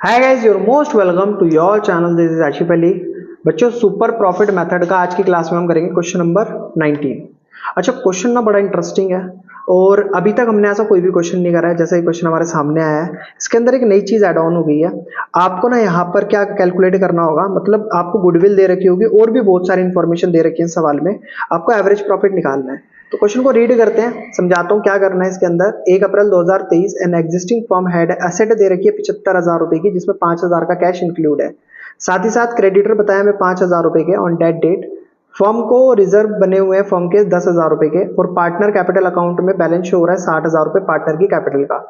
Hi guys, you're most welcome to your channel. This is Asif Ali. बच्चों, super profit method का आज की class में हम करेंगे क्वेश्चन नंबर 19। अच्छा, क्वेश्चन ना बड़ा इंटरेस्टिंग है और अभी तक हमने ऐसा कोई भी क्वेश्चन नहीं करा है जैसे क्वेश्चन हमारे सामने आया है। इसके अंदर एक नई चीज ऐड ऑन हो गई है। आपको ना यहाँ पर क्या कैलकुलेट करना होगा, मतलब आपको गुडविल दे रखी होगी और भी बहुत सारी इंफॉर्मेशन दे रखी है सवाल में। आपको एवरेज प्रॉफिट निकालना है। तो क्वेश्चन को रीड करते हैं, समझाता हूँ क्या करना है। इसके अंदर 1 April 2023 an existing firm had asset दे रखी है 75,000 रुपए की, जिसमें 5,000 का कैश इंक्लूड है। साथ ही साथ क्रेडिटर बताया हमें 5,000 रुपए के ऑन डेट डेट। फर्म को रिजर्व बने हुए हैं फर्म के 10,000 रुपए के, और पार्टनर कैपिटल अकाउंट में बैलेंस शो हो रहा है 60,000 रुपए पार्टनर की कैपिटल का।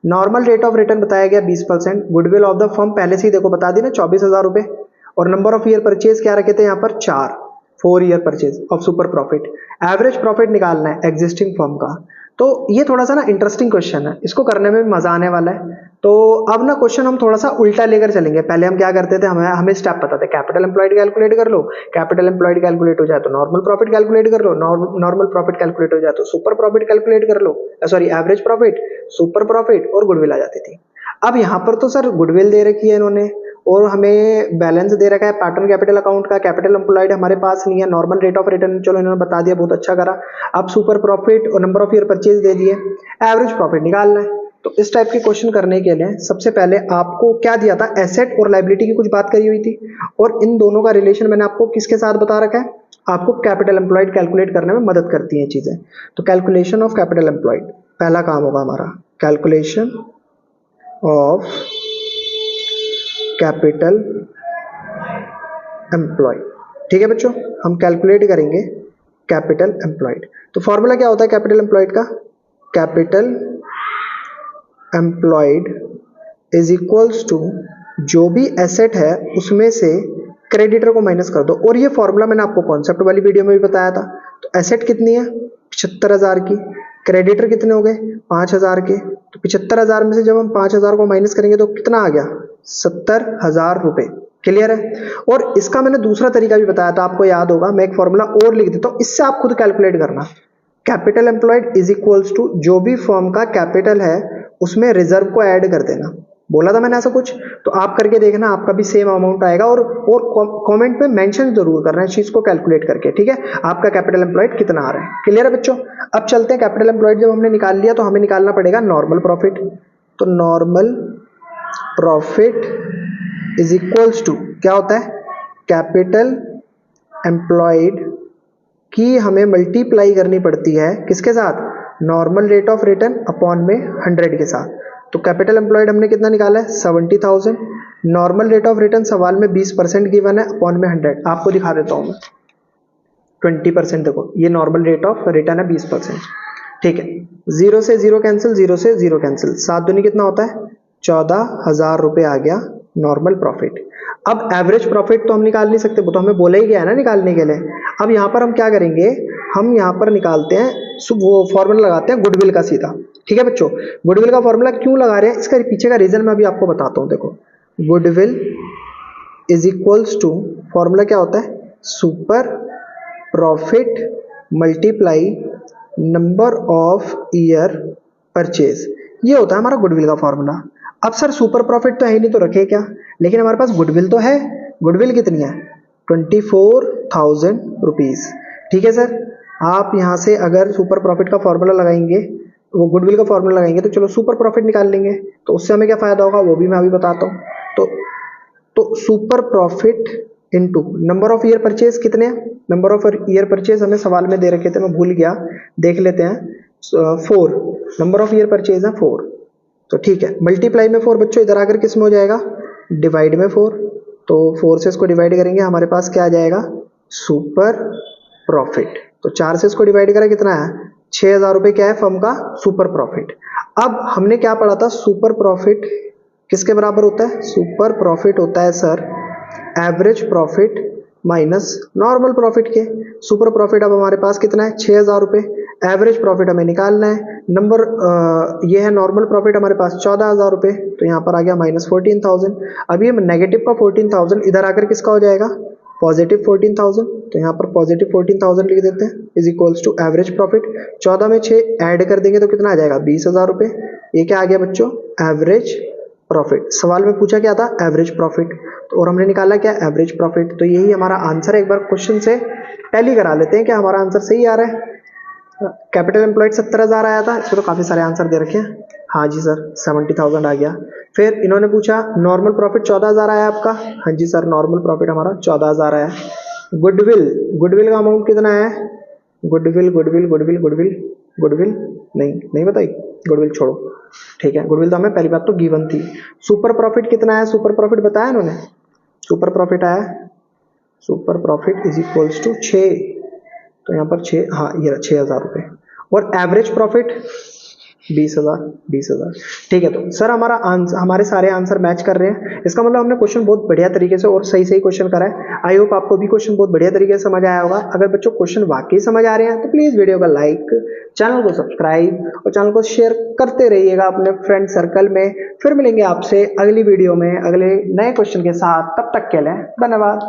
नॉर्मल रेट ऑफ रिटर्न बताया गया 20%। गुडविल ऑफ द फर्म पहले से ही देखो बता दी ना, 24,000 रुपए। और नंबर ऑफ ईयर परचेज क्या रखे थे यहाँ पर, 4 year purchase of super profit. Average profit निकालना है एग्जिस्टिंग फर्म का। तो ये थोड़ा सा ना इंटरेस्टिंग क्वेश्चन है, इसको करने में भी मजा आने वाला है। तो अब ना क्वेश्चन हम थोड़ा सा उल्टा लेकर चलेंगे। पहले हम क्या करते थे, हमें हमें स्टेप पता था, कैपिटल एम्प्लॉयड कैलकुलेट कर लो, कैपिटल एम्प्लॉयड कैलकुलेट हो जाए तो नॉर्मल प्रॉफिट कैलकुलेट कर लो, नॉर्मल प्रॉफिट कैलकुलेट हो जाए तो सुपर प्रॉफिट कैलकुलेट कर लो, sorry average profit, super profit और गुडविल आ जाती थी। अब यहाँ पर तो सर गुडविल दे रखी है इन्होंने और हमें बैलेंस दे रखा है पार्टनर कैपिटल अकाउंट का, कैपिटल एम्प्लॉयड हमारे पास नहीं है, नॉर्मल रेट ऑफ रिटर्न चलो इन्होंने बता दिया, बहुत अच्छा करा। अब सुपर प्रॉफिट और नंबर ऑफ ईयर परचेज दे दिए, एवरेज प्रॉफिट निकालना है। तो इस टाइप के क्वेश्चन करने के लिए सबसे पहले आपको क्या दिया था, एसेट और लायबिलिटी की कुछ बात करी हुई थी, और इन दोनों का रिलेशन मैंने आपको किसके साथ बता रखा है, आपको कैपिटल एम्प्लॉयड कैलकुलेट करने में मदद करती हैं चीजें। तो कैलकुलेशन ऑफ कैपिटल एम्प्लॉयड पहला काम होगा हमारा, कैलकुलेशन ऑफ कैपिटल एम्प्लॉयड। ठीक है बच्चों, हम कैलकुलेट करेंगे कैपिटल एम्प्लॉयड। तो फॉर्मूला क्या होता है कैपिटल एम्प्लॉयड का, capital employed is equals to जो भी एसेट है उसमें से क्रेडिटर को माइनस कर दो। और ये फॉर्मूला मैंने आपको कॉन्सेप्ट वाली वीडियो में भी बताया था। तो एसेट कितनी है 75,000 की, क्रेडिटर कितने हो गए 5,000 के। तो 75,000 में से जब हम 5,000 को माइनस करेंगे तो कितना आ गया, 70,000 रुपए। क्लियर है। और इसका मैंने दूसरा तरीका भी बताया था, आपको याद होगा, मैं एक फॉर्मूला और लिख देता हूं, इससे आप खुद कैलकुलेट करना। Capital employed is equals to जो भी फर्म का कैपिटल है उसमें रिजर्व को ऐड कर देना। बोला था मैंने ऐसा कुछ, तो आप करके देखना, आपका भी सेम अमाउंट आएगा। और कमेंट में मेंशन जरूर करना है इस चीज को कैलकुलेट करके, ठीक है, आपका कैपिटल एम्प्लॉयड कितना आ रहा है। क्लियर है बच्चों। अब चलते हैं, कैपिटल एम्प्लॉयड जब हमने निकाल लिया तो हमें निकालना पड़ेगा नॉर्मल प्रॉफिट। तो normal profit is equals to क्या होता है, कैपिटल एम्प्लॉयड की हमें मल्टीप्लाई करनी पड़ती है किसके साथ, normal rate of return upon में 100 के साथ। तो कैपिटल एम्प्लॉयड हमने कितना निकाला है 70,000, नॉर्मल रेट ऑफ रिटर्न सवाल में 20% गिवन है अपॉन में 100। आपको दिखा देता हूं मैं 20%, देखो ये नॉर्मल रेट ऑफ रिटर्न है 20%। ठीक है, 0 से 0 कैंसिल, 0 से 0 कैंसिल, 7 दूनी कितना होता है 14,000 रुपए आ गया नॉर्मल प्रॉफिट। अब एवरेज प्रॉफिट तो हम निकाल नहीं सकते, वो तो हमें बोला ही गया है ना निकालने के लिए। अब यहाँ पर हम क्या करेंगे, हम यहाँ पर निकालते हैं, वो फॉर्मूला लगाते हैं गुडविल का सीधा। ठीक है बच्चों, गुडविल का फॉर्मूला क्यों लगा रहे हैं, इसका पीछे का रीजन मैं अभी आपको बताता हूँ। देखो, goodwill is equals to, formula क्या होता है, super profit multiply number of year purchase, ये होता है हमारा गुडविल का फॉर्मूला। अब सर सुपर प्रॉफिट तो है ही नहीं, तो रखे क्या, लेकिन हमारे पास गुडविल तो है। गुडविल कितनी है 24,000 रुपीज। ठीक है सर, आप यहां से अगर सुपर प्रॉफिट का फॉर्मूला लगाएंगे, वो गुडविल का फॉर्मूला लगाएंगे तो चलो सुपर प्रॉफिट निकाल लेंगे। तो उससे हमें क्या फायदा होगा वो भी मैं अभी बताता हूँ। तो super profit into number of year purchase कितने हैं, नंबर ऑफ ईयर परचेज हमें सवाल में दे रखे थे, मैं भूल गया, देख लेते हैं। 4 नंबर ऑफ ईयर परचेज है 4। तो ठीक है, मल्टीप्लाई में 4 बच्चों, इधर आकर किस में हो जाएगा, डिवाइड में 4। तो 4 से इसको डिवाइड करेंगे, हमारे पास क्या आ जाएगा, सुपर प्रॉफिट। तो 4 से इसको डिवाइड करें कितना है 6,000 रुपए, क्या है फर्म का सुपर प्रॉफिट। अब हमने क्या पढ़ा था, सुपर प्रॉफिट किसके बराबर होता है, सुपर प्रॉफिट होता है sir average profit minus normal profit के। सुपर प्रॉफिट अब हमारे पास कितना है 6,000 रुपए, एवरेज प्रॉफिट हमें निकालना है, नंबर ये है नॉर्मल प्रॉफिट हमारे पास 14,000 रुपए, तो यहाँ पर आ गया माइनस 14,000। अब ये नेगेटिव का 14,000 इधर आकर किसका हो जाएगा, पॉजिटिव 14,000, तो यहाँ पर पॉजिटिव 14,000 लिख देते हैं, is equals to average profit. 14 में 6 ऐड कर देंगे तो कितना आ जाएगा 20,000 रुपए। ये क्या आ गया बच्चों, एवरेज प्रॉफिट। सवाल में पूछा क्या था, एवरेज प्रॉफिट, तो और हमने निकाला क्या, एवरेज प्रॉफिट। तो यही हमारा आंसर है। एक बार क्वेश्चन से टैली करा लेते हैं क्या हमारा आंसर सही आ रहा है। कैपिटल एम्प्लॉयड 70,000 आया था, इसको तो काफी सारे आंसर दे रखे हैं। हाँ जी सर 70,000 आ गया। फिर इन्होंने पूछा नॉर्मल प्रॉफिट 14,000 आया आपका। हाँ जी सर नॉर्मल प्रॉफिट हमारा 14,000 आया। गुडविल, गुडविल का अमाउंट कितना है, goodwill goodwill goodwill goodwill goodwill नहीं नहीं बताई, गुडविल छोड़ो, ठीक है। गुडविल तो हमें पहली बात तो गिवन थी। सुपर प्रॉफिट कितना है, सुपर प्रॉफिट बताया इन्होंने, सुपर प्रॉफिट आया, super profit is equals to 6, तो यहाँ पर 6, हाँ ये 6,000 रुपये। और एवरेज प्रॉफिट 20,000, 20,000, ठीक है। तो सर हमारा आंसर, हमारे सारे आंसर मैच कर रहे हैं, इसका मतलब हमने क्वेश्चन बहुत बढ़िया तरीके से और सही सही क्वेश्चन करा है। आई होप आपको भी क्वेश्चन बहुत बढ़िया तरीके से समझ आया होगा। अगर बच्चों क्वेश्चन वाकई समझ आ रहे हैं तो प्लीज वीडियो का लाइक, चैनल को सब्सक्राइब और चैनल को शेयर करते रहिएगा अपने फ्रेंड सर्कल में। फिर मिलेंगे आपसे अगली वीडियो में अगले नए क्वेश्चन के साथ, तब तक के लिए धन्यवाद।